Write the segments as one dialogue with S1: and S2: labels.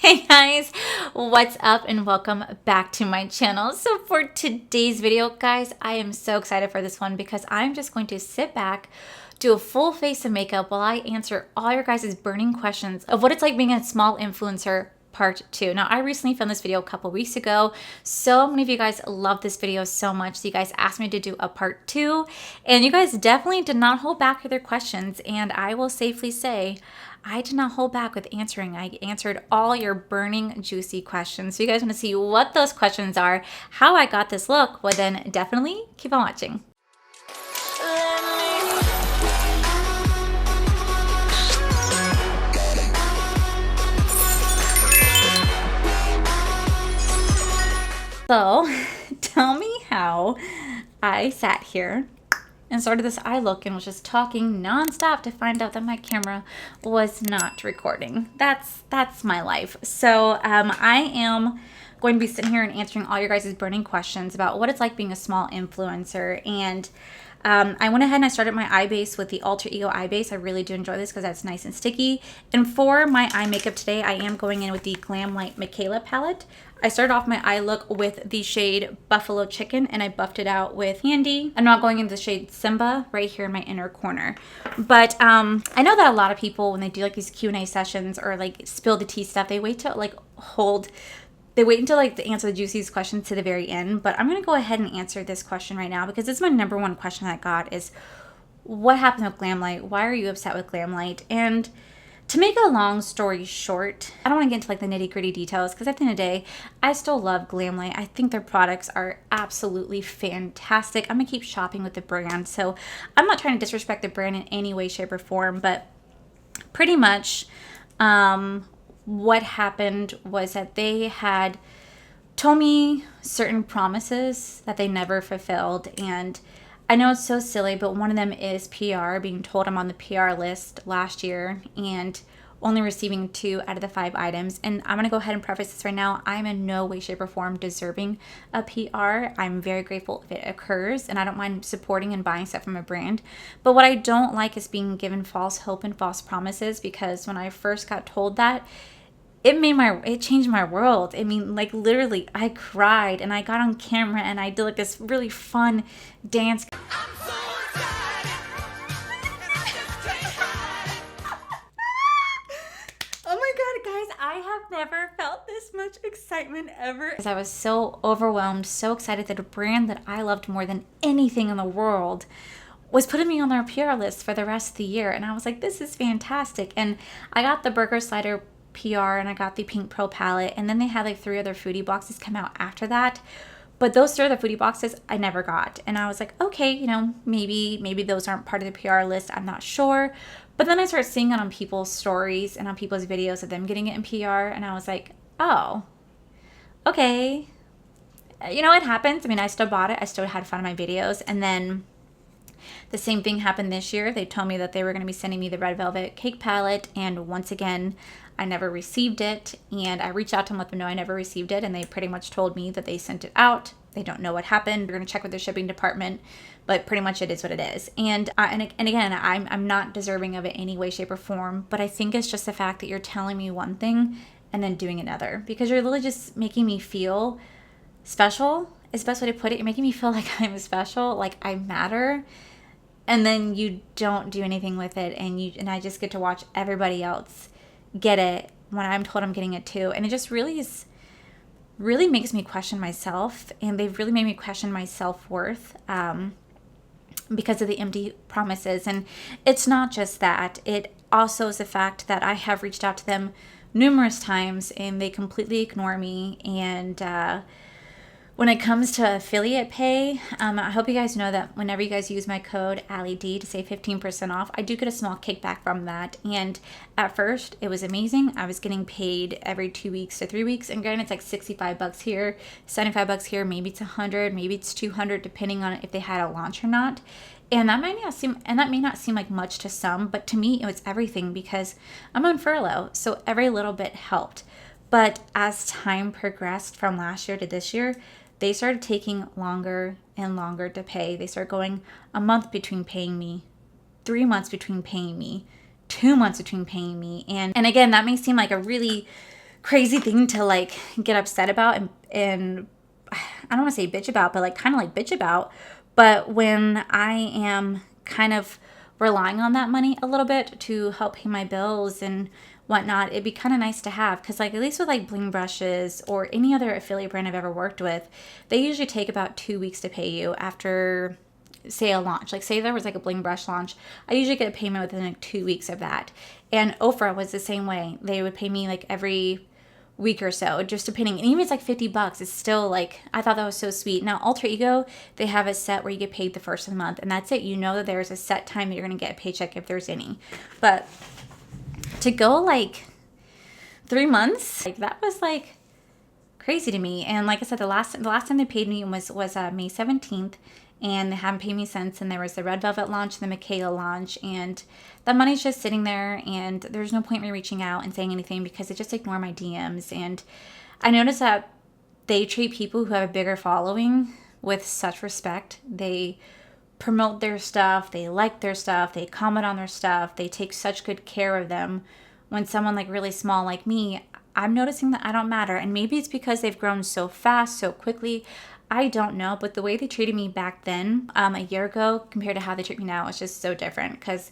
S1: Hey guys, what's up and welcome back to my channel. So for today's video, guys, I am so excited for this one because I'm just going to sit back, do a full face of makeup while I answer all your guys' burning questions of what it's like being a small influencer part 2. Now, I recently filmed this video a couple weeks ago. So many of you guys love this video so much. So you guys asked me to do a part 2, and you guys definitely did not hold back with your questions. And I will safely say, I did not hold back with answering. I answered all your burning, juicy questions. So you guys want to see what those questions are, how I got this look, well then definitely keep on watching. So tell me how I sat here and started this eye look and was just talking nonstop to find out that my camera was not recording. That's my life. So I am going to be sitting here and answering all your guys' burning questions about what it's like being a small influencer. And I went ahead and I started my eye base with the Alter Ego eye base. I really do enjoy this because that's nice and sticky. And for my eye makeup today, I am going in with the Glam Light Mikayla palette. I started off my eye look with the shade Buffalo Chicken, and I buffed it out with Candy. I'm not going into the shade Simba right here in my inner corner. But I know that a lot of people, when they do like these Q&A sessions or like spill the tea stuff, they wait to like they wait until like to answer the juiciest questions to the very end. But I'm going to go ahead and answer this question right now because it's my number one question I got is, what happened with Glamlite? Why are you upset with Glamlite? And to make a long story short, I don't want to get into like the nitty gritty details because at the end of the day, I still love Glamlite. I think their products are absolutely fantastic. I'm going to keep shopping with the brand. So I'm not trying to disrespect the brand in any way, shape, or form, but pretty much what happened was that they had told me certain promises that they never fulfilled. And I know it's so silly, but one of them is PR, being told I'm on the PR list last year and only receiving 2 out of the 5 items. And I'm going to go ahead and preface this right now. I'm in no way, shape, or form deserving a PR. I'm very grateful if it occurs, and I don't mind supporting and buying stuff from a brand. But what I don't like is being given false hope and false promises, because when I first got told that, it changed my world. I mean, like literally, I cried and I got on camera and I did like this really fun dance. Oh my God, guys, I have never felt this much excitement ever. Because I was so overwhelmed, so excited that a brand that I loved more than anything in the world was putting me on their PR list for the rest of the year. And I was like, this is fantastic. And I got the Burger Slider PR and I got the Pink Pro palette, and then they had like 3 other foodie boxes come out after that. But those 3 other foodie boxes I never got. And I was like, okay, you know, maybe those aren't part of the PR list. I'm not sure. But then I started seeing it on people's stories and on people's videos of them getting it in PR. And I was like, oh, okay. You know, it happens. I mean, I still bought it. I still had fun in my videos. And then the same thing happened this year. They told me that they were going to be sending me the Red Velvet Cake palette. And once again, I never received it. And I reached out to them, let them know I never received it. And they pretty much told me that they sent it out. They don't know what happened. They're going to check with their shipping department. But pretty much it is what it is. And again, I'm not deserving of it any way, shape, or form. But I think it's just the fact that you're telling me one thing and then doing another. Because you're literally just making me feel special is the best way to put it. You're making me feel like I'm special, like I matter. And then you don't do anything with it, and I just get to watch everybody else get it when I'm told I'm getting it too. And it just really makes me question myself, and they've really made me question my self-worth because of the empty promises. And it's not just that. It also is the fact that I have reached out to them numerous times and they completely ignore me. And when it comes to affiliate pay, I hope you guys know that whenever you guys use my code Allie D to save 15% off, I do get a small kickback from that. And at first, it was amazing. I was getting paid every 2 weeks to 3 weeks. And granted, it's like $65 here, $75 here, maybe it's $100, maybe it's $200, depending on if they had a launch or not. And that may not seem like much to some, but to me, it was everything because I'm on furlough. So every little bit helped. But as time progressed from last year to this year, they started taking longer and longer to pay. They started going a month between paying me, 3 months between paying me, 2 months between paying me. And again, that may seem like a really crazy thing to like get upset about and I don't want to say bitch about, but like kind of like bitch about. But when I am kind of relying on that money a little bit to help pay my bills and whatnot, it'd be kind of nice to have. Because like at least with like bling brushes or any other affiliate brand I've ever worked with, they usually take about 2 weeks to pay you after, say, a launch. Like say there was like a bling brush launch, I usually get a payment within like 2 weeks of that. And Ofra was the same way. They would pay me like every week or so, just depending. And even if it's like $50, it's still like, I thought that was so sweet. Now Alter Ego, they have a set where you get paid the first of the month, and that's it. You know that there's a set time that you're going to get a paycheck if there's any. But to go like 3 months, like that was like crazy to me. And like I said, the last time they paid me was May 17th, and they haven't paid me since. And there was the Red Velvet launch and the Mikayla launch, and the money's just sitting there, and there's no point in me reaching out and saying anything because they just ignore my DMs. And I noticed that they treat people who have a bigger following with such respect. They promote their stuff, they like their stuff, they comment on their stuff, they take such good care of them. When someone like really small like me, I'm noticing that I don't matter. And maybe it's because they've grown so fast, so quickly. I don't know, but the way they treated me back then, a year ago, compared to how they treat me now, is just so different. Because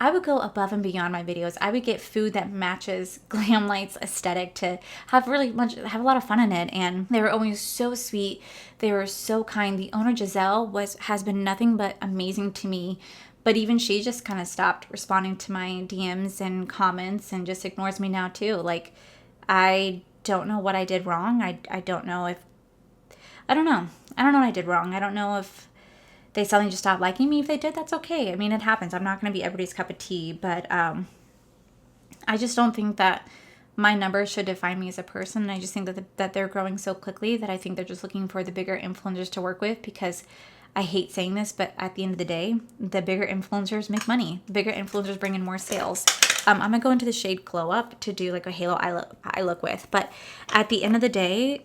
S1: I would go above and beyond my videos. I would get food that matches Glamlite's aesthetic to have have a lot of fun in it. And they were always so sweet. They were so kind. The owner, Giselle, has been nothing but amazing to me. But even she just kind of stopped responding to my DMs and comments and just ignores me now too. Like, I don't know what I did wrong. I don't know if, I don't know. I don't know what I did wrong. I don't know if they suddenly just stopped liking me. If they did, that's okay. I mean, it happens. I'm not going to be everybody's cup of tea, but I just don't think that my numbers should define me as a person. I just think that they're growing so quickly that I think they're just looking for the bigger influencers to work with, because I hate saying this, but at the end of the day, the bigger influencers make money. The bigger influencers bring in more sales. I'm going to go into the shade Glow Up to do like a halo eye look with. But at the end of the day,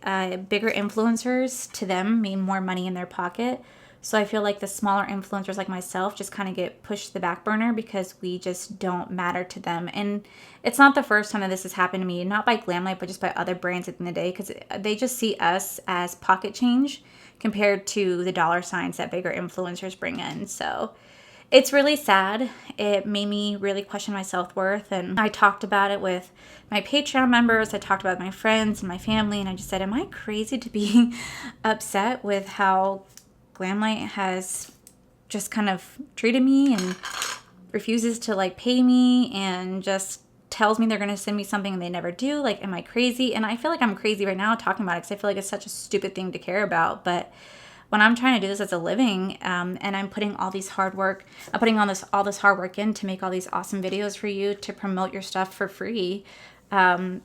S1: bigger influencers, to them, mean more money in their pocket. So I feel like the smaller influencers like myself just kind of get pushed to the back burner because we just don't matter to them. And it's not the first time that this has happened to me, not by Glamlite, but just by other brands at the end of the day, because they just see us as pocket change compared to the dollar signs that bigger influencers bring in. So it's really sad. It made me really question my self-worth. And I talked about it with my Patreon members. I talked about it with my friends and my family. And I just said, am I crazy to be upset with how Glamlite has just kind of treated me and refuses to like pay me and just tells me they're going to send me something and they never do? Like, am I crazy? And I feel like I'm crazy right now talking about it because I feel like it's such a stupid thing to care about. But when I'm trying to do this as a living, and I'm putting all this hard work in to make all these awesome videos for you, to promote your stuff for free, yeah,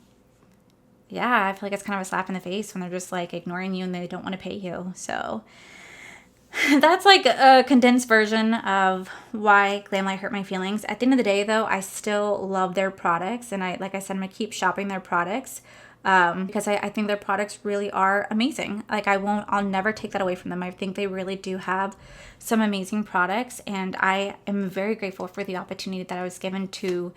S1: I feel like it's kind of a slap in the face when they're just like ignoring you and they don't want to pay you. So that's like a condensed version of why Glamlite hurt my feelings. At the end of the day, though, I still love their products. And like I said, I'm going to keep shopping their products because I think their products really are amazing. Like, I'll never take that away from them. I think they really do have some amazing products. And I am very grateful for the opportunity that I was given to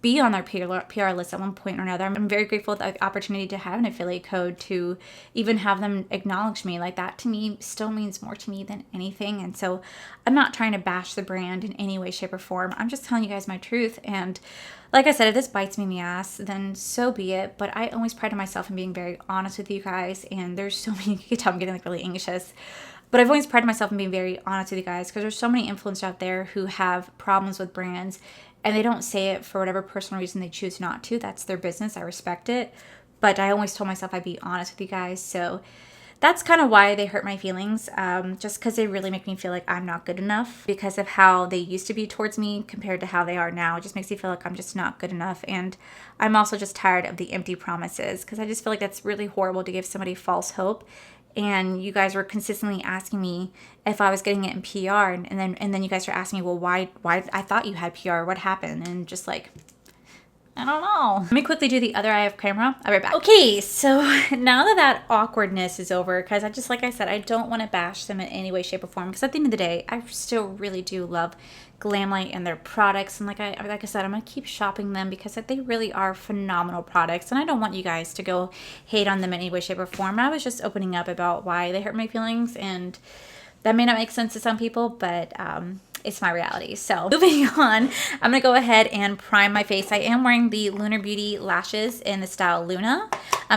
S1: be on their PR list at one point or another. I'm very grateful for the opportunity to have an affiliate code, to even have them acknowledge me. Like, that to me still means more to me than anything. And so I'm not trying to bash the brand in any way, shape, or form. I'm just telling you guys my truth. And like I said, if this bites me in the ass, then so be it. But I always pride myself in being very honest with you guys. And there's so many, you can tell I'm getting like really anxious. But I've always prided myself in being very honest with you guys, because there's so many influencers out there who have problems with brands and they don't say it for whatever personal reason they choose not to. That's their business. I respect it. But I always told myself I'd be honest with you guys. So that's kind of why they hurt my feelings, just because they really make me feel like I'm not good enough because of how they used to be towards me compared to how they are now. It just makes me feel like I'm just not good enough. And I'm also just tired of the empty promises, because I just feel like that's really horrible to give somebody false hope. And you guys were consistently asking me if I was getting it in PR, and then you guys were asking me, well, why I thought you had PR, what happened? And just like, I don't know. Let me quickly do the other eye of camera. I'll be right back. Okay, so now that awkwardness is over, because like I said, I don't want to bash them in any way, shape, or form, because at the end of the day, I still really do love Glamlite and their products. And like I said, I'm going to keep shopping them because they really are phenomenal products. And I don't want you guys to go hate on them in any way, shape, or form. I was just opening up about why they hurt my feelings, and that may not make sense to some people, but it's my reality. So moving on, I'm gonna go ahead and prime my face. I am wearing the Lunar Beauty lashes in the style Luna.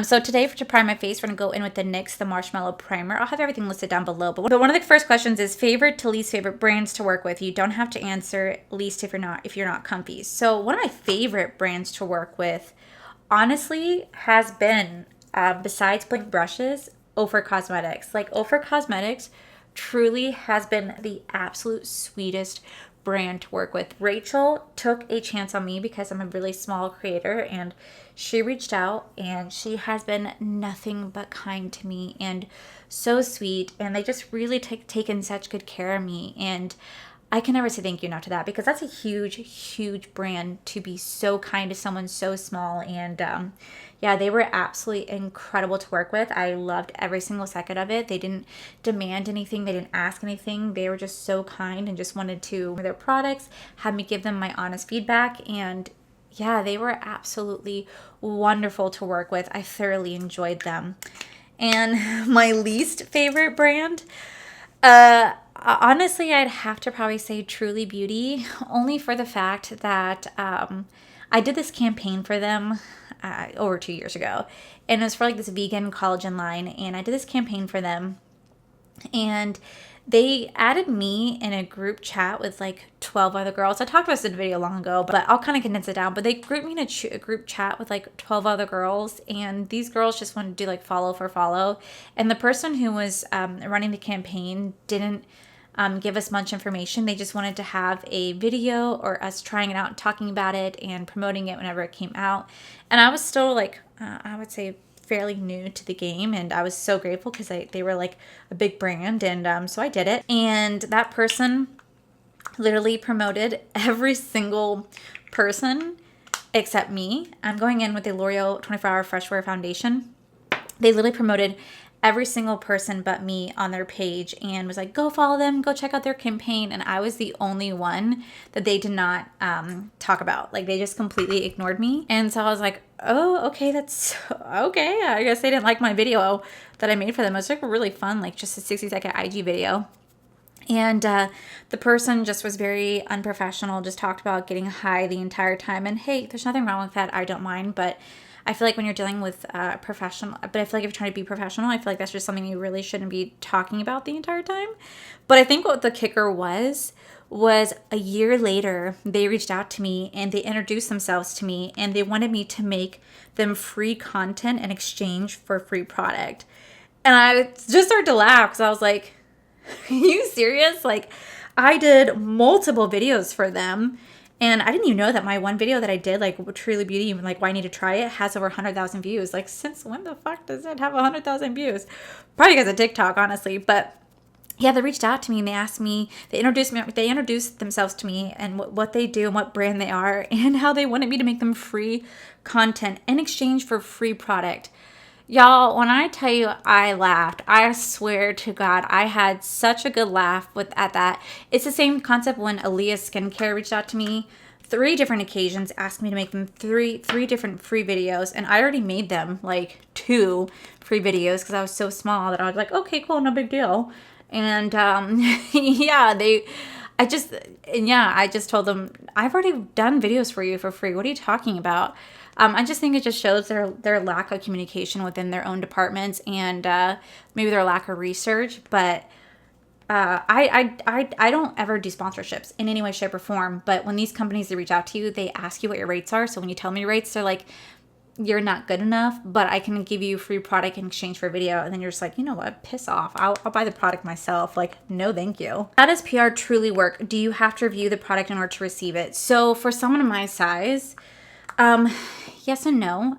S1: So today to prime my face, we're gonna go in with the NYX, the Marshmallow Primer. I'll have everything listed down below. But one of the first questions is favorite to least favorite brands to work with. You don't have to answer least if you're not comfy. So one of my favorite brands to work with, honestly, has been besides Blink brushes, Ofra Cosmetics. Like Ofra Cosmetics truly has been the absolute sweetest brand to work with. Rachel took a chance on me because I'm a really small creator, and she reached out, and she has been nothing but kind to me and so sweet, and they just really taken such good care of me, and I can never say thank you enough to that, because that's a huge, huge brand to be so kind to someone so small. And yeah, they were absolutely incredible to work with. I loved every single second of it. They didn't demand anything. They didn't ask anything. They were just so kind and just wanted to their products, had me give them my honest feedback. And yeah, they were absolutely wonderful to work with. I thoroughly enjoyed them. And my least favorite brand, honestly, I'd have to probably say Truly Beauty, only for the fact that I did this campaign for them over 2 years ago, and it was for like this vegan collagen line, and I did this campaign for them, and they added me in a group chat with like 12 other girls. I talked about this in a video long ago, but I'll kind of condense it down. But they grouped me in a group chat with like 12 other girls, and these girls just wanted to do like follow for follow. And the person who was running the campaign didn't give us much information. They just wanted to have a video or us trying it out and talking about it and promoting it whenever it came out. And I was still like, I would say fairly new to the game, and I was so grateful because they were like a big brand, and so I did it. And that person literally promoted every single person except me. I'm going in with a L'Oreal 24-Hour Fresh Wear Foundation. They literally promoted every single person but me on their page and was like, go follow them, go check out their campaign. And I was the only one that they did not talk about. Like, they just completely ignored me. And so I was like, oh, okay, that's okay. I guess they didn't like my video that I made for them. It was like really fun, like just a 60-second IG video. And the person just was very unprofessional, just talked about getting high the entire time. And hey, there's nothing wrong with that. I don't mind. But I feel like when you're dealing with professional, but I feel like if you're trying to be professional, I feel like that's just something you really shouldn't be talking about the entire time. But I think what the kicker was a year later, they reached out to me and they introduced themselves to me, and they wanted me to make them free content in exchange for free product. And I just started to laugh because I was like, are you serious? Like, I did multiple videos for them, and I didn't even know that my one video that I did, like Truly Beauty, like why I need to try it, has over 100,000 views. Like, since when the fuck does it have 100,000 views? Probably because of TikTok, honestly. But yeah, they reached out to me and they asked me, they introduced themselves to me and what they do and what brand they are and how they wanted me to make them free content in exchange for free product. Y'all, when I tell you I laughed, I swear to God, I had such a good laugh at that. It's the same concept when Aaliyah Skincare reached out to me 3 different occasions, asked me to make them three different free videos, and I already made them like 2 free videos because I was so small that I was like, okay, cool, no big deal. And yeah, I just told them, I've already done videos for you for free. What are you talking about? I just think it just shows their lack of communication within their own departments, and maybe their lack of research. But I don't ever do sponsorships in any way, shape, or form. But when these companies, they reach out to you, they ask you what your rates are. So when you tell me your rates, they're like, you're not good enough, but I can give you free product in exchange for a video. And then you're just like, you know what, piss off. I'll buy the product myself. Like, no, thank you. How does PR truly work? Do you have to review the product in order to receive it? So for someone my size, yes and no.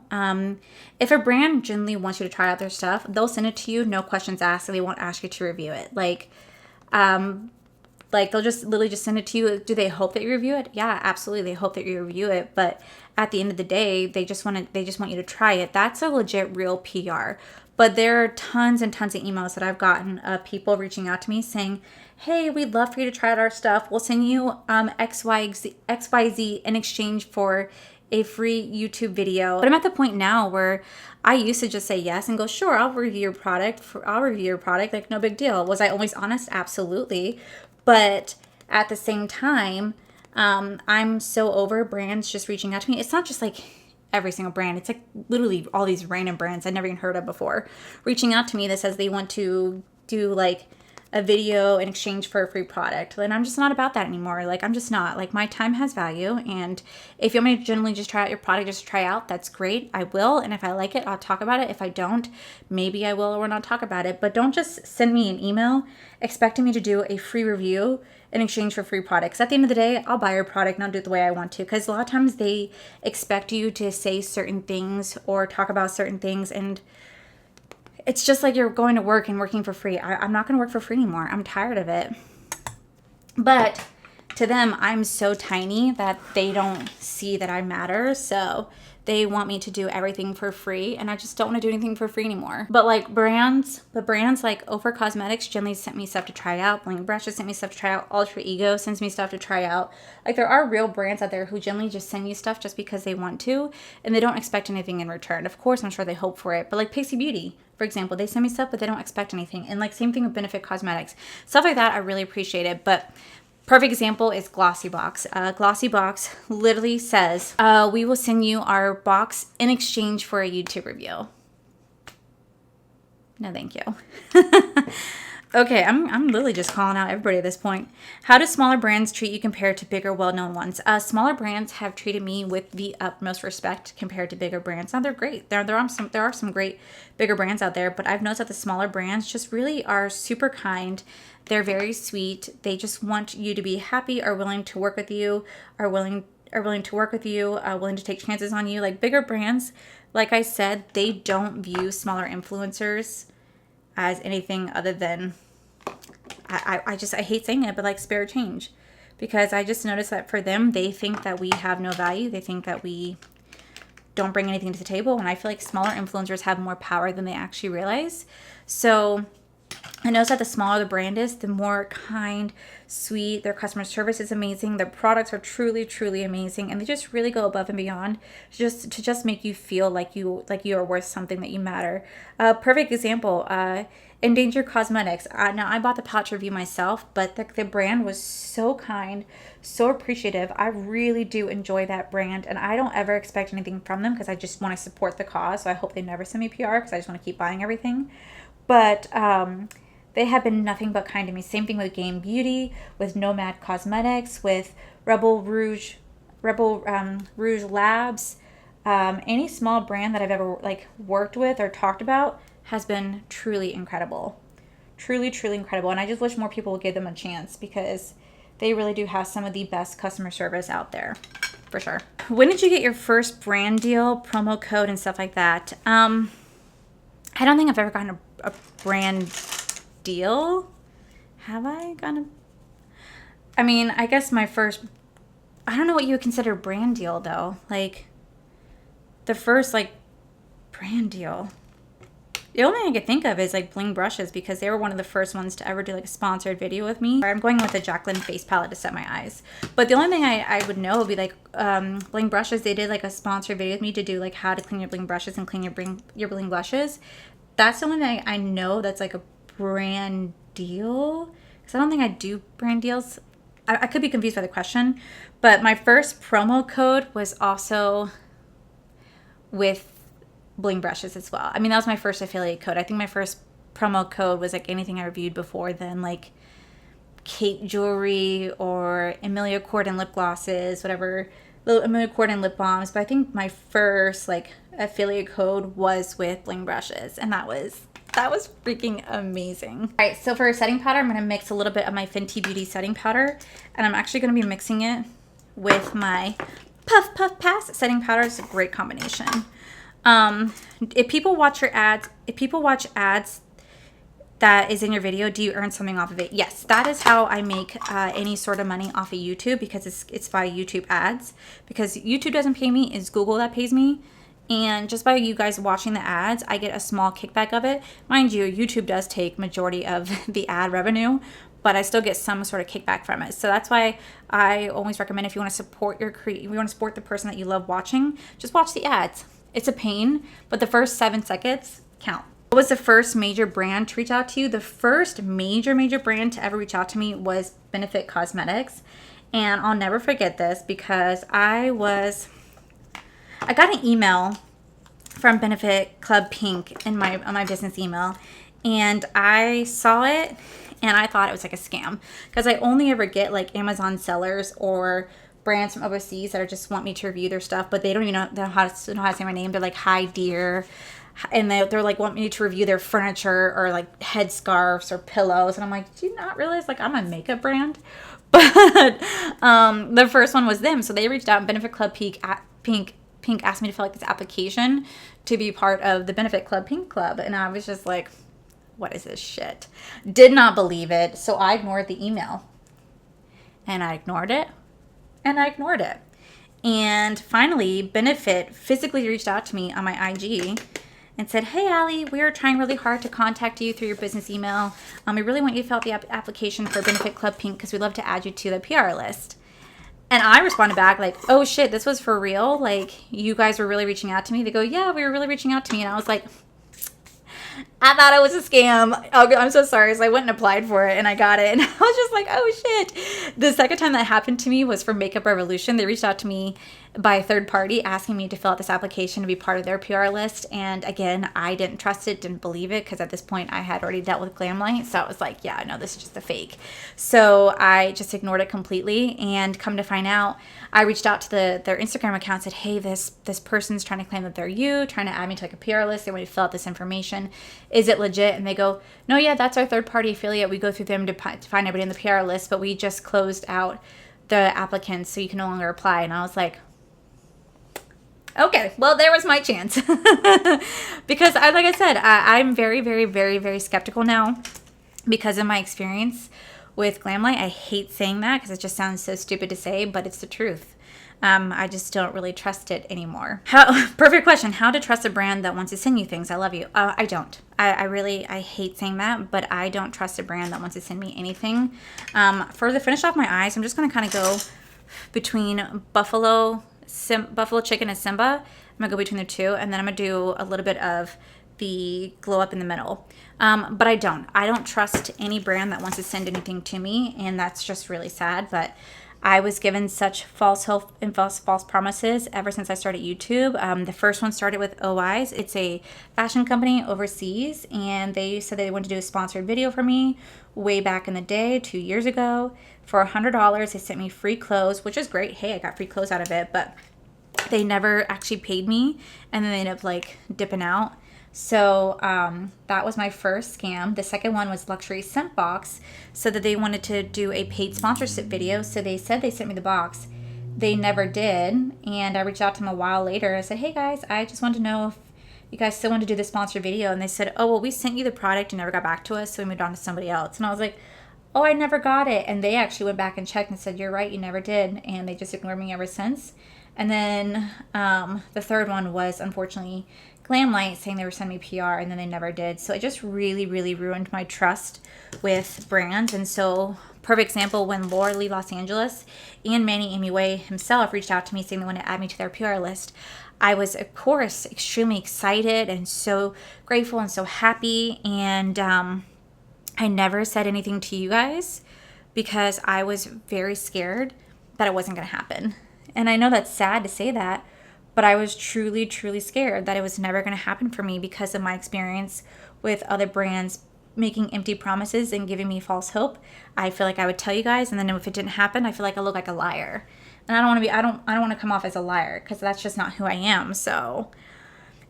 S1: If a brand genuinely wants you to try out their stuff, they'll send it to you, no questions asked, and they won't ask you to review it. Like, Like, they'll just literally just send it to you. Do they hope that you review it? Yeah, absolutely. They hope that you review it. But at the end of the day, they just want you to try it. That's a legit real PR. But there are tons and tons of emails that I've gotten of people reaching out to me saying, hey, we'd love for you to try out our stuff. We'll send you XYZ in exchange for a free YouTube video. But I'm at the point now where I used to just say yes and go, sure, I'll review your product. Like, no big deal. Was I always honest? Absolutely. But at the same time, I'm so over brands just reaching out to me. It's not just like every single brand. It's like literally all these random brands I'd never even heard of before reaching out to me that says they want to do like a video in exchange for a free product. And I'm just not about that anymore. Like, I'm just not. Like, my time has value. And if you want me to generally just try out your product, just try out, that's great. I will. And if I like it, I'll talk about it. If I don't, maybe I will or not talk about it. But don't just send me an email expecting me to do a free review in exchange for free products. At the end of the day, I'll buy your product and I'll do it the way I want to. Because a lot of times they expect you to say certain things or talk about certain things, and it's just like you're going to work and working for free. I'm not going to work for free anymore. I'm tired of it. But to them, I'm so tiny that they don't see that I matter. So they want me to do everything for free, and I just don't want to do anything for free anymore. But like brands like Ofra Cosmetics generally sent me stuff to try out. Bling Brushes sent me stuff to try out. Ultra Ego sends me stuff to try out. Like, there are real brands out there who generally just send you stuff just because they want to, and they don't expect anything in return. Of course, I'm sure they hope for it. But like Pixie Beauty, for example, they send me stuff, but they don't expect anything. And like, same thing with Benefit Cosmetics. Stuff like that, I really appreciate it. But perfect example is Glossy Box. Glossy Box literally says, we will send you our box in exchange for a YouTube review. No, thank you. Okay, I'm literally just calling out everybody at this point. How do smaller brands treat you compared to bigger, well-known ones? Smaller brands have treated me with the utmost respect compared to bigger brands. Now, they're great. There are some great bigger brands out there, but I've noticed that the smaller brands just really are super kind. They're very sweet. They just want you to be happy, are willing to work with you, willing to take chances on you. Like, bigger brands, like I said, they don't view smaller influencers as anything other than, I hate saying it, but like spare change. Because I just noticed that for them, they think that we have no value. They think that we don't bring anything to the table. And I feel like smaller influencers have more power than they actually realize. So I noticed that the smaller the brand is, the more kind, sweet, their customer service is amazing. Their products are truly, truly amazing. And they just really go above and beyond to make you feel like you are worth something, that you matter. Perfect example, Endangered Cosmetics. Now, I bought the pouch review myself, but the brand was so kind, so appreciative. I really do enjoy that brand, and I don't ever expect anything from them because I just want to support the cause. So I hope they never send me PR because I just want to keep buying everything. But they have been nothing but kind to me. Same thing with Game Beauty, with Nomad Cosmetics, with Rebel Rouge Labs. Any small brand that I've ever worked with or talked about has been truly incredible. Truly, truly incredible. And I just wish more people would give them a chance because they really do have some of the best customer service out there, for sure. When did you get your first brand deal, promo code, and stuff like that? I don't think I've ever gotten a brand deal. Have I gotten I mean, I guess my first, I don't know what you would consider brand deal though. Like, the first brand deal. The only thing I could think of is Bling Brushes, because they were one of the first ones to ever do a sponsored video with me. I'm going with the Jaclyn face palette to set my eyes. But the only thing I would know would be Bling Brushes. They did a sponsored video with me to do how to clean your bling brushes and clean your bling blushes. That's the only thing I know that's a brand deal. Because I don't think I do brand deals. I could be confused by the question. But my first promo code was also with Bling Brushes as well. I mean, that was my first affiliate code. I think my first promo code was anything I reviewed before then, Kate jewelry or Emilia Corden lip glosses, whatever, little Emilia Corden lip balms. But I think my first affiliate code was with Bling Brushes, and that was freaking amazing. All right, so for setting powder, I'm going to mix a little bit of my Fenty Beauty setting powder, and I'm actually going to be mixing it with my Puff Puff Pass setting powder. It's a great combination. If people watch your ads, that that is in your video, do you earn something off of it? Yes, that is how I make any sort of money off of YouTube, because it's by YouTube ads. Because YouTube doesn't pay me, it's Google that pays me. And just by you guys watching the ads, I get a small kickback of it. Mind you, YouTube does take majority of the ad revenue, but I still get some sort of kickback from it. So that's why I always recommend, if you want to support if you want to support the person that you love watching, just watch the ads. It's a pain, but the first 7 seconds count. What was the first major brand to reach out to you? The first major brand to ever reach out to me was Benefit Cosmetics. And I'll never forget this, because I got an email from Benefit Club Pink on my business email, and I saw it and I thought it was like a scam, because I only ever get like Amazon sellers or brands from overseas that just want me to review their stuff, but they don't even know how to say my name. They're like, hi dear, and they're like, want me to review their furniture or like headscarves or pillows, and I'm like, do you not realize like I'm a makeup brand? But the first one was them. So they reached out, and Benefit Club Pink asked me to fill out this application to be part of the Benefit Club Pink Club. And I was just like, what is this shit? Did not believe it. So I ignored the email. And I ignored it. And I ignored it. And finally, Benefit physically reached out to me on my IG and said, hey, Allie, we are trying really hard to contact you through your business email. We really want you to fill out the application for Benefit Club Pink, because we'd love to add you to the PR list. And I responded back like, oh shit, this was for real? Like, you guys were really reaching out to me? They go, yeah, we were really reaching out to me. And I was like, I thought it was a scam. Oh, I'm so sorry. So I went and applied for it, and I got it. And I was just like, oh shit. The second time that happened to me was for Makeup Revolution. They reached out to me by a third party asking me to fill out this application to be part of their PR list. And again, I didn't trust it, didn't believe it, because at this point I had already dealt with Glam Light. So I was like, yeah, no, this is just a fake. So I just ignored it completely. And come to find out, I reached out to their Instagram account and said, hey, this person's trying to claim that they're you, trying to add me to like a PR list. They want me to fill out this information. Is it legit? And they go, no, yeah, that's our third party affiliate. We go through them to find everybody in the PR list, but we just closed out the applicants, so you can no longer apply. And I was like, okay, well, there was my chance. Because like I said, I'm very skeptical now because of my experience with Glamlite. I hate saying that because it just sounds so stupid to say, but it's the truth. I just don't really trust it anymore. Perfect question. How to trust a brand that wants to send you things? I love you. I don't. I hate saying that, but I don't trust a brand that wants to send me anything. For the finish off my eyes, I'm just going to kind of go between Buffalo Chicken and Simba. I'm going to go between the two, and then I'm going to do a little bit of the glow up in the middle. But I don't trust any brand that wants to send anything to me, and that's just really sad. But I was given such false hope and false promises ever since I started YouTube. The first one started with OIs. It's a fashion company overseas, and they said they wanted to do a sponsored video for me way back in the day, 2 years ago. For $100, they sent me free clothes, which is great. Hey, I got free clothes out of it, but they never actually paid me, and then they ended up like dipping out. So that was my first scam. The second one was Luxury Scent Box, so that they wanted to do a paid sponsorship video. So they said they sent me the box. They never did. And I reached out to them a while later. I said, hey guys, I just wanted to know if you guys still want to do the sponsored video. And they said, oh, well, we sent you the product and never got back to us, so we moved on to somebody else. And I was like, oh, I never got it. And they actually went back and checked and said, you're right, you never did. And they just ignored me ever since. And then the third one was, unfortunately, Glam Light, saying they were sending me PR, and then they never did. So it just really ruined my trust with brands. And so, perfect example, when Laura Lee Los Angeles and Manny Amy Way himself reached out to me saying they want to add me to their PR list, I was, of course, extremely excited and so grateful and so happy. And I never said anything to you guys because I was very scared that it wasn't going to happen. And I know that's sad to say that, but I was truly scared that it was never going to happen for me because of my experience with other brands making empty promises and giving me false hope. I feel like I would tell you guys, and then if it didn't happen, I feel like I look like a liar. And I don't want to come off as a liar because that's just not who I am. So,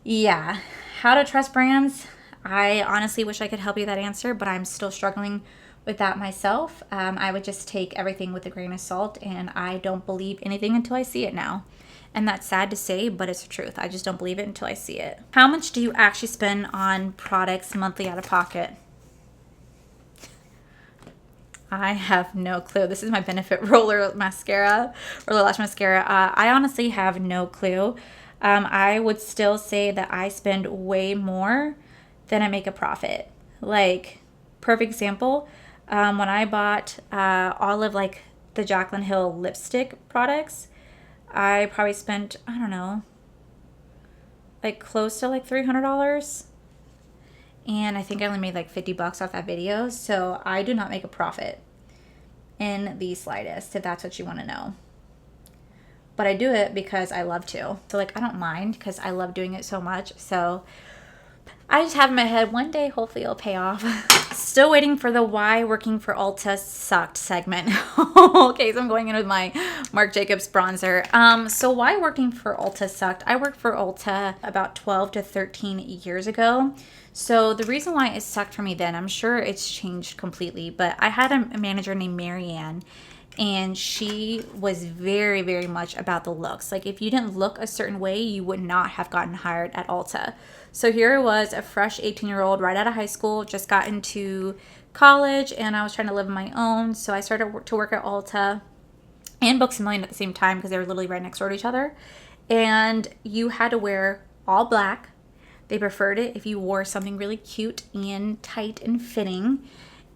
S1: yeah, how to trust brands? I honestly wish I could help you that answer, but I'm still struggling with that myself. I would just take everything with a grain of salt, and I don't believe anything until I see it now. And that's sad to say, but it's the truth. I just don't believe it until I see it. How much do you actually spend on products monthly out of pocket? I have no clue. This is my Benefit Roller Mascara, Roller Lash Mascara. I honestly have no clue. I would still say that I spend way more than I make a profit. Like, perfect example, when I bought all of like the Jaclyn Hill lipstick products, I probably spent, I don't know, like close to like $300. And I think I only made like 50 bucks off that video. So I do not make a profit in the slightest, if that's what you want to know. But I do it because I love to. So like, I don't mind because I love doing it so much. So I just have in my head, one day, hopefully it'll pay off. Still waiting for the why working for Ulta sucked segment. Okay, so I'm going in with my Marc Jacobs bronzer. So why working for Ulta sucked? I worked for Ulta about 12 to 13 years ago. So the reason why it sucked for me then, I'm sure it's changed completely, but I had a manager named Marianne, and she was very, very much about the looks. Like, if you didn't look a certain way, you would not have gotten hired at Ulta. So here I was, a fresh 18-year-old right out of high school, just got into college, and I was trying to live on my own. So I started to work at Ulta and Books A Million at the same time because they were literally right next door to each other. And you had to wear all black. They preferred it if you wore something really cute and tight and fitting.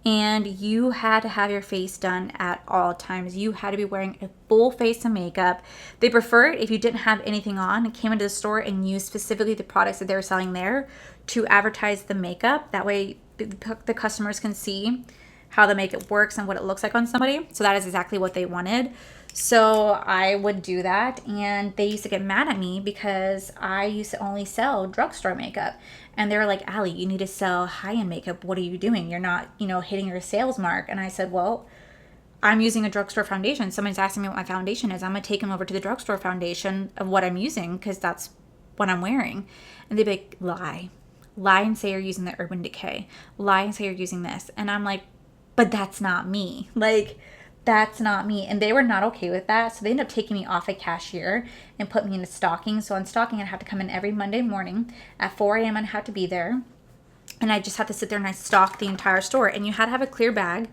S1: And you had to have your face done at all times. You had to be wearing a full face of makeup. They preferred if you didn't have anything on and came into the store and used specifically the products that they were selling there to advertise the makeup. That way the customers can see how the makeup works and what it looks like on somebody. So that is exactly what they wanted. So I would do that, and they used to get mad at me because I used to only sell drugstore makeup. And they were like, Allie, you need to sell high-end makeup. What are you doing? You're not, hitting your sales mark. And I said, well, I'm using a drugstore foundation. Someone's asking me what my foundation is. I'm going to take them over to the drugstore foundation of what I'm using because that's what I'm wearing. And they'd be like, lie. Lie and say you're using the Urban Decay. Lie and say you're using this. And I'm like, but that's not me. Like, that's not me. And they were not okay with that. So they ended up taking me off a cashier and put me into stocking. So on stocking, I'd have to come in every Monday morning at 4 a.m. I'd have to be there. And I just had to sit there and I stocked the entire store. And you had to have a clear bag.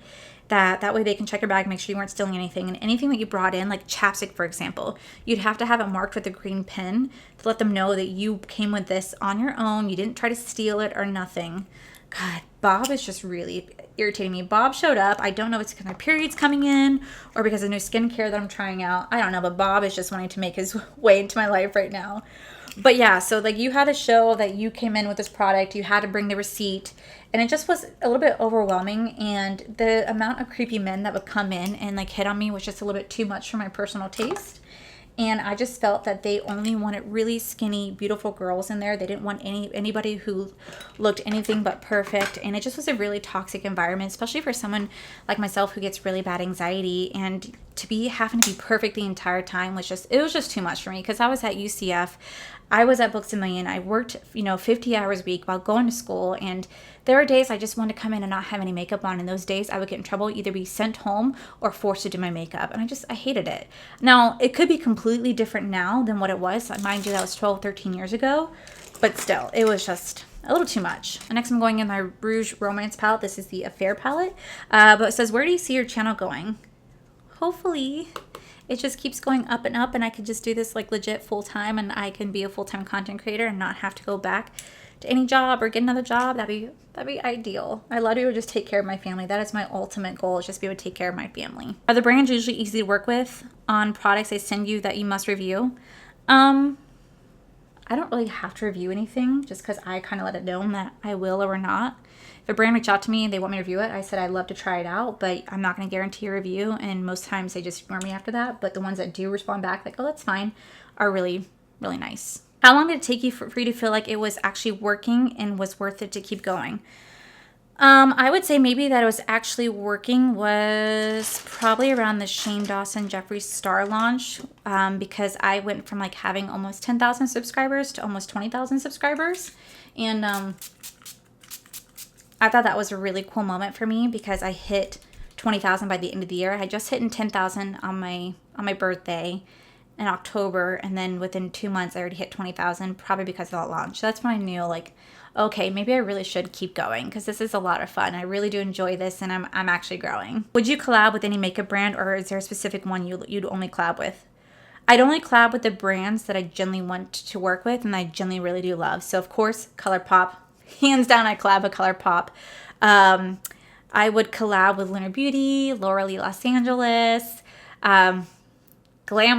S1: That way they can check your bag, make sure you weren't stealing anything. And anything that you brought in, like chapstick, for example, you'd have to have it marked with a green pin to let them know that you came with this on your own. You didn't try to steal it or nothing. God, Bob is just really irritating me. Bob showed up. I don't know if it's because my period's coming in or because of new skincare that I'm trying out. I don't know, but Bob is just wanting to make his way into my life right now. But yeah, so like you had to show that you came in with this product. You had to bring the receipt. And it just was a little bit overwhelming. And the amount of creepy men that would come in and like hit on me was just a little bit too much for my personal taste. And I just felt that they only wanted really skinny, beautiful girls in there. They didn't want anybody who looked anything but perfect. And it just was a really toxic environment, especially for someone like myself who gets really bad anxiety. And to be having to be perfect the entire time was just too much for me because I was at UCF. I was at Books A Million. I worked, 50 hours a week while going to school. And there were days I just wanted to come in and not have any makeup on. And those days I would get in trouble, either be sent home or forced to do my makeup. And I hated it. Now, it could be completely different now than what it was. Mind you, that was 12, 13 years ago. But still, it was just a little too much. Next, I'm going in my Rouge Romance palette. This is the Affair palette. But it says, where do you see your channel going? Hopefully it just keeps going up and up, and I could just do this like legit full-time, and I can be a full-time content creator and not have to go back to any job or get another job. That'd be ideal. I love to be able to just take care of my family. That is my ultimate goal, is just be able to take care of my family. Are the brands usually easy to work with on products they send you that you must review? I don't really have to review anything just because I kind of let it know that I will or not. If a brand reached out to me and they want me to review it, I said I'd love to try it out, but I'm not going to guarantee a review. And most times they just ignore me after that. But the ones that do respond back like, oh, that's fine, are really, really nice. How long did it take you for you to feel like it was actually working and was worth it to keep going? I would say maybe that it was actually working was probably around the Shane Dawson Jeffree Star launch, because I went from like having almost 10,000 subscribers to almost 20,000 subscribers. And I thought that was a really cool moment for me because I hit 20,000 by the end of the year. I had just hit 10,000 on my birthday in October, and then within 2 months I already hit 20,000, probably because of that launch. So that's when I knew, like, okay, maybe I really should keep going because this is a lot of fun. I really do enjoy this, and I'm actually growing. Would you collab with any makeup brand, or is there a specific one you'd only collab with? I'd only collab with the brands that I genuinely want to work with and I genuinely really do love. So, of course, ColourPop. Hands down, I collab with ColourPop. I would collab with Lunar Beauty, Laura Lee Los Angeles, Glam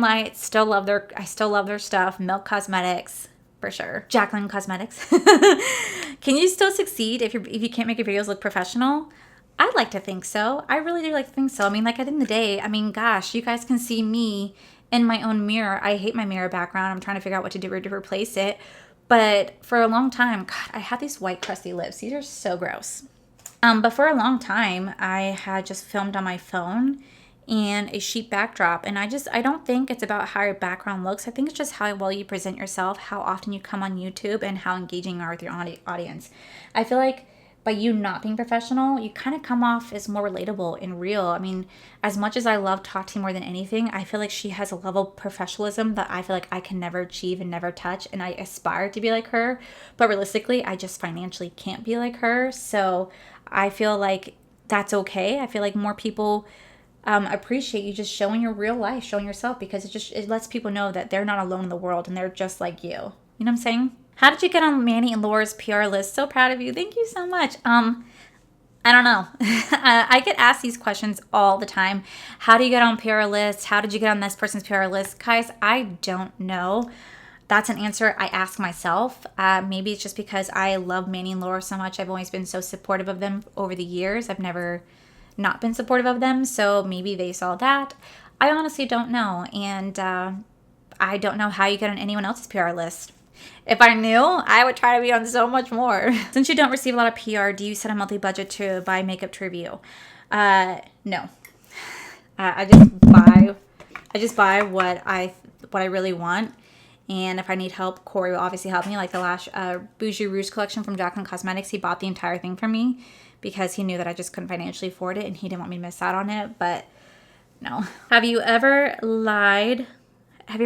S1: Light. I still love their stuff. Milk Cosmetics, for sure. Jaclyn Cosmetics. Can you still succeed if you can't make your videos look professional? I'd like to think so. I really do like to think so. I mean, like, at the end of the day, I mean, gosh, you guys can see me in my own mirror. I hate my mirror background. I'm trying to figure out what to do to replace it. But for a long time, God, I had these white crusty lips. These are so gross. But for a long time, I had just filmed on my phone and a sheet backdrop. And I don't think it's about how your background looks. I think it's just how well you present yourself, how often you come on YouTube, and how engaging you are with your audience. I feel like by you not being professional, you kind of come off as more relatable and real. I mean, as much as I love Tati more than anything, I feel like she has a level of professionalism that I feel like I can never achieve and never touch. And I aspire to be like her. But realistically, I just financially can't be like her. So I feel like that's okay. I feel like more people appreciate you just showing your real life, showing yourself, because it lets people know that they're not alone in the world and they're just like you. You know what I'm saying? How did you get on Manny and Laura's PR list? So proud of you. Thank you so much. I don't know. I get asked these questions all the time. How do you get on PR lists? How did you get on this person's PR list? Guys, I don't know. That's an answer I ask myself. Maybe it's just because I love Manny and Laura so much. I've always been so supportive of them over the years. I've never not been supportive of them. So maybe they saw that. I honestly don't know. And I don't know how you get on anyone else's PR list. If I knew, I would try to be on so much more. Since you don't receive a lot of PR, do you set a monthly budget to buy makeup to review? No. I just buy what I really want. And if I need help, Corey will obviously help me. Like the last Bougie Rouge collection from Jaclyn Cosmetics, he bought the entire thing for me because he knew that I just couldn't financially afford it and he didn't want me to miss out on it. But no. Have you ever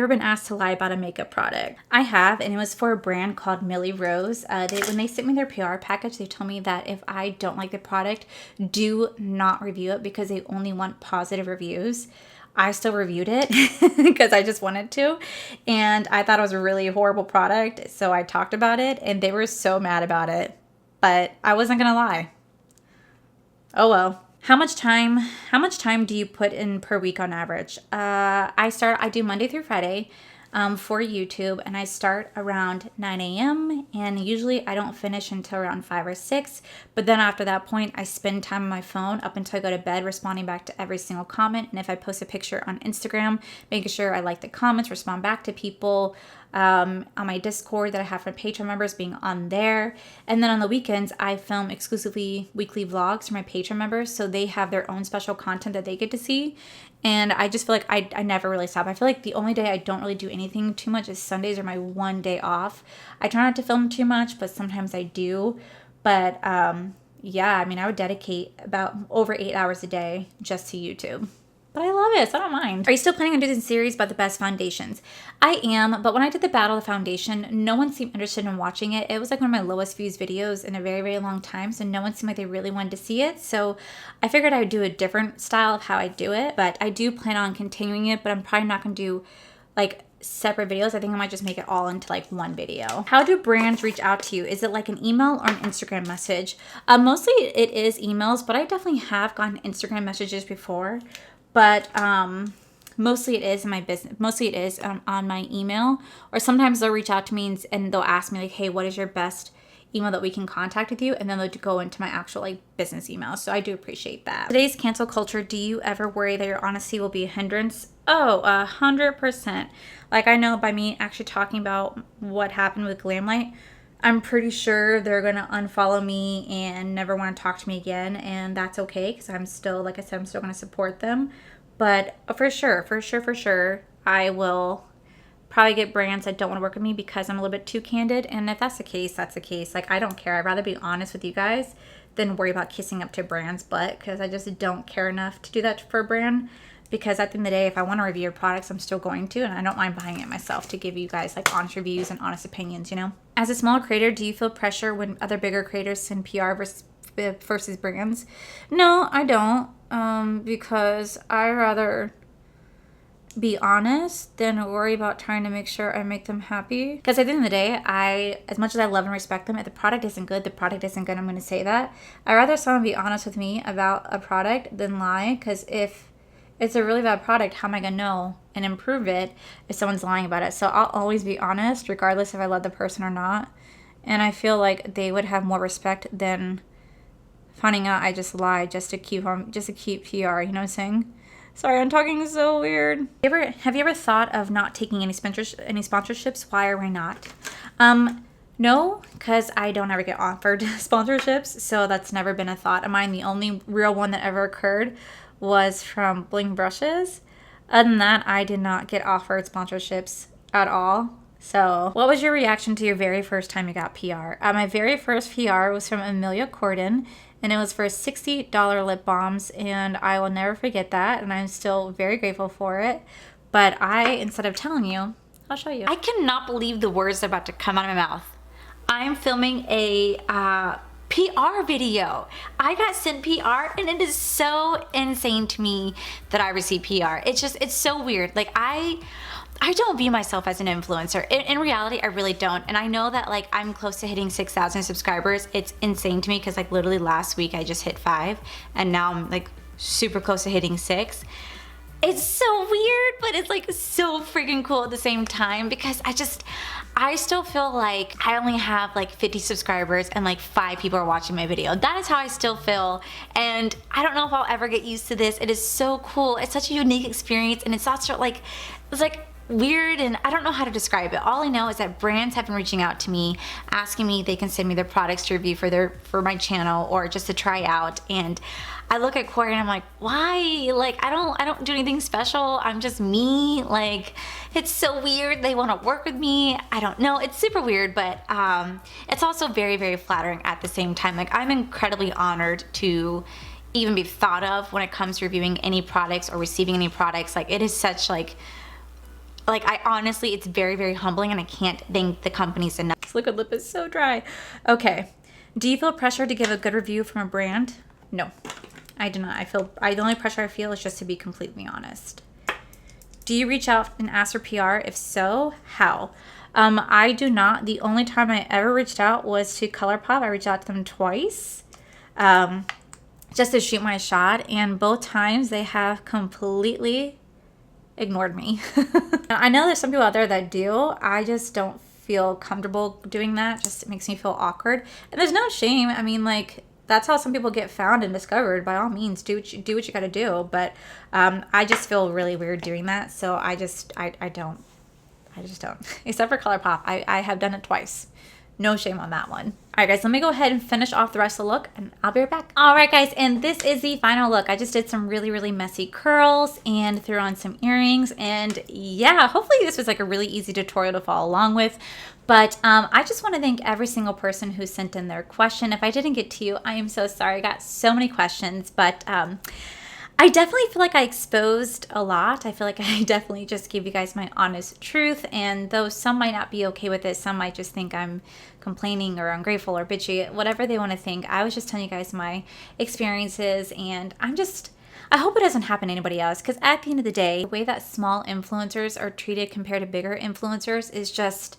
S1: been asked to lie about a makeup product? I have, and it was for a brand called Millie Rose. When they sent me their PR package, they told me that if I don't like the product, do not review it because they only want positive reviews. I still reviewed it because I just wanted to, and I thought it was a really horrible product, so I talked about it, and they were so mad about it, but I wasn't gonna lie. Oh well. How much time do you put in per week on average? I do Monday through Friday for YouTube, and I start around 9 a.m. and usually I don't finish until around 5 or 6. But then after that point, I spend time on my phone up until I go to bed, responding back to every single comment. And if I post a picture on Instagram, making sure I like the comments, respond back to people. On my Discord that I have for Patreon members, being on there. And then on the weekends, I film exclusively weekly vlogs for my Patreon members, so they have their own special content that they get to see. And I just feel like I never really stop. I feel like the only day I don't really do anything too much is Sundays are my one day off. I try not to film too much, but sometimes I do. But yeah, I mean, I would dedicate about over 8 hours a day just to YouTube. But I love it, so I don't mind. Are you still planning on doing a series about the best foundations? I am, but when I did the Battle of the Foundation, no one seemed interested in watching it. It was like one of my lowest views videos in a very, very long time, so no one seemed like they really wanted to see it. So I figured I would do a different style of how I do it, but I do plan on continuing it, but I'm probably not going to do like separate videos. I think I might just make it all into like one video. How do brands reach out to you? Is it like an email or an Instagram message? Mostly it is emails, but I definitely have gotten Instagram messages before. But mostly it is in my business. Mostly it is on my email. Or sometimes they'll reach out to me and they'll ask me like, hey, what is your best email that we can contact with you? And then they'll go into my actual like business email. So I do appreciate that. Today's cancel culture, do you ever worry that your honesty will be a hindrance? Oh, 100%. Like I know by me actually talking about what happened with Glamlite, I'm pretty sure they're going to unfollow me and never want to talk to me again. And that's okay because I'm still, like I said, I'm still going to support them. But for sure, I will probably get brands that don't want to work with me because I'm a little bit too candid. And if that's the case, that's the case. Like, I don't care. I'd rather be honest with you guys than worry about kissing up to a brand's butt because I just don't care enough to do that for a brand. Because at the end of the day, if I want to review your products, I'm still going to, and I don't mind buying it myself to give you guys like honest reviews and honest opinions, you know? As a small creator, do you feel pressure when other bigger creators send PR versus brands? No, I don't. Because I rather be honest than worry about trying to make sure I make them happy. Because at the end of the day, as much as I love and respect them, if the product isn't good, the product isn't good, I'm going to say that. I'd rather someone be honest with me about a product than lie. Because if it's a really bad product, how am I going to know and improve it if someone's lying about it? So I'll always be honest, regardless if I love the person or not. And I feel like they would have more respect than finding out I just lied just to keep PR, you know what I'm saying? Sorry, I'm talking so weird. Have you ever thought of not taking any sponsorships? Why or why not? No, because I don't ever get offered sponsorships, so that's never been a thought of mine. The only real one that ever occurred was from Bling Brushes. Other than that, I did not get offered sponsorships at all. So, what was your reaction to your very first time you got PR? My very first PR was from Amelia Corden, and it was for $60 lip balms, and I will never forget that, and I'm still very grateful for it. But instead of telling you, I'll show you. I cannot believe the words about to come out of my mouth. I'm filming a PR video. I got sent PR, and it is so insane to me that I received PR. It's so weird. Like, I don't view myself as an influencer. In reality, I really don't. And I know that like I'm close to hitting 6,000 subscribers. It's insane to me because like literally last week I just hit 5 and now I'm like super close to hitting 6. It's so weird, but it's like so freaking cool at the same time because I still feel like I only have like 50 subscribers and like 5 people are watching my video. That is how I still feel. And I don't know if I'll ever get used to this. It is so cool. It's such a unique experience and it's like weird, and I don't know how to describe it. All I know is that brands have been reaching out to me, asking me if they can send me their products to review for my channel or just to try out. And I look at Corey and I'm like, why? Like, I don't do anything special. I'm just me. Like, it's so weird. They want to work with me. I don't know. It's super weird, but it's also very, very flattering at the same time. Like, I'm incredibly honored to even be thought of when it comes to reviewing any products or receiving any products. Like, it is such like I honestly, it's very, very humbling and I can't thank the companies enough. This liquid lip is so dry. Okay. Do you feel pressure to give a good review from a brand? No, I do not. The only pressure I feel is just to be completely honest. Do you reach out and ask for PR? If so, how? I do not. The only time I ever reached out was to ColourPop. I reached out to them twice just to shoot my shot. And both times they have completely ignored me. I know there's some people out there that do. I just don't feel comfortable doing that. Just it makes me feel awkward. And there's no shame. I mean, like, that's how some people get found and discovered. By all means, do what you gotta do. But I just feel really weird doing that. So I just don't. Except for ColourPop. I have done it twice. No shame on that one. All right, guys, let me go ahead and finish off the rest of the look and I'll be right back. All right, guys, and this is the final look. I just did some really, really messy curls and threw on some earrings. And yeah, hopefully this was like a really easy tutorial to follow along with. But I just want to thank every single person who sent in their question. If I didn't get to you, I am so sorry. I got so many questions, but I definitely feel like I exposed a lot. I feel like I definitely just gave you guys my honest truth. And though some might not be okay with it, some might just think I'm complaining or ungrateful or bitchy, whatever they want to think. I was just telling you guys my experiences, and I hope it doesn't happen to anybody else, because at the end of the day, the way that small influencers are treated compared to bigger influencers is just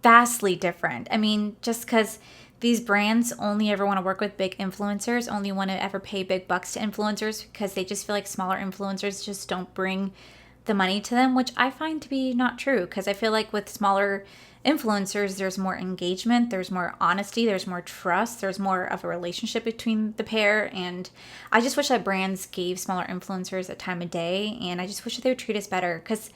S1: vastly different. I mean, just because these brands only ever want to work with big influencers, only want to ever pay big bucks to influencers because they just feel like smaller influencers just don't bring the money to them, which I find to be not true, because I feel like with smaller influencers, there's more engagement, there's more honesty, there's more trust, there's more of a relationship between the pair. And I just wish that brands gave smaller influencers a time of day, and I just wish that they would treat us better, because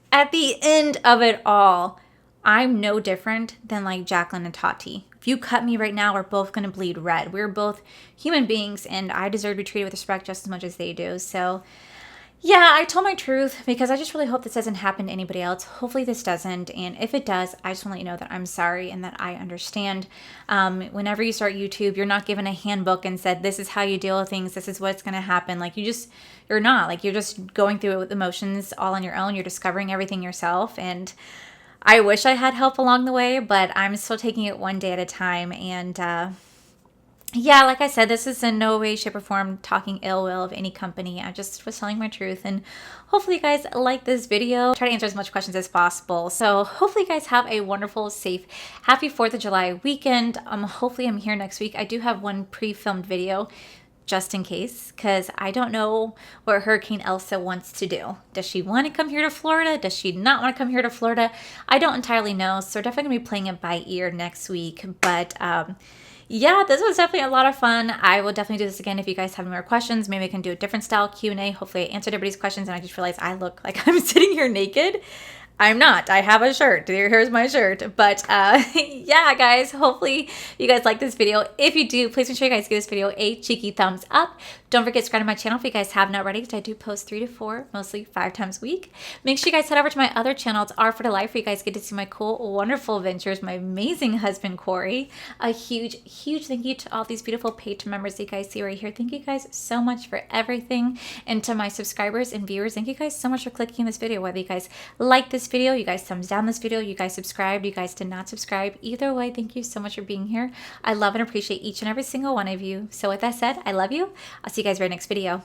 S1: at the end of it all, I'm no different than like Jaclyn and Tati. If you cut me right now, we're both going to bleed red. We're both human beings, and I deserve to be treated with respect just as much as they do. So yeah, I told my truth because I just really hope this doesn't happen to anybody else. Hopefully this doesn't. And if it does, I just want to let you know that I'm sorry and that I understand. Whenever you start YouTube, you're not given a handbook and said, this is how you deal with things. This is what's going to happen. Like you're not. Like you're just going through it with emotions all on your own. You're discovering everything yourself. And I wish I had help along the way, but I'm still taking it one day at a time. And yeah, like I said, this is in no way, shape, or form talking ill will of any company. I just was telling my truth, and hopefully you guys like this video. Try to answer as much questions as possible. So hopefully you guys have a wonderful, safe, happy 4th of July weekend. Hopefully I'm here next week. I do have one pre-filmed video just in case, because I don't know what Hurricane Elsa wants to do. Does she want to come here to Florida? Does she not want to come here to Florida? I don't entirely know. So we're definitely going to be playing it by ear next week. But yeah, this was definitely a lot of fun. I will definitely do this again if you guys have more questions. Maybe I can do a different style Q&A. Hopefully I answered everybody's questions, and I just realized I look like I'm sitting here naked. I'm not. I have a shirt. Here's my shirt. But yeah, guys, hopefully you guys like this video. If you do, please make sure you guys give this video a cheeky thumbs up. Don't forget to subscribe to my channel if you guys have not already, because I do post 3 to 4, mostly 5 times a week. Make sure you guys head over to my other channel. It's R for the Life, where you guys get to see my cool, wonderful adventures, my amazing husband, Corey. A huge, huge thank you to all these beautiful Patreon members that you guys see right here. Thank you guys so much for everything. And to my subscribers and viewers, thank you guys so much for clicking this video. Whether you guys like this video, you guys thumbs down this video, you guys subscribed, you guys did not subscribe. Either way, thank you so much for being here. I love and appreciate each and every single one of you. So with that said, I love you. I'll see you guys very next video.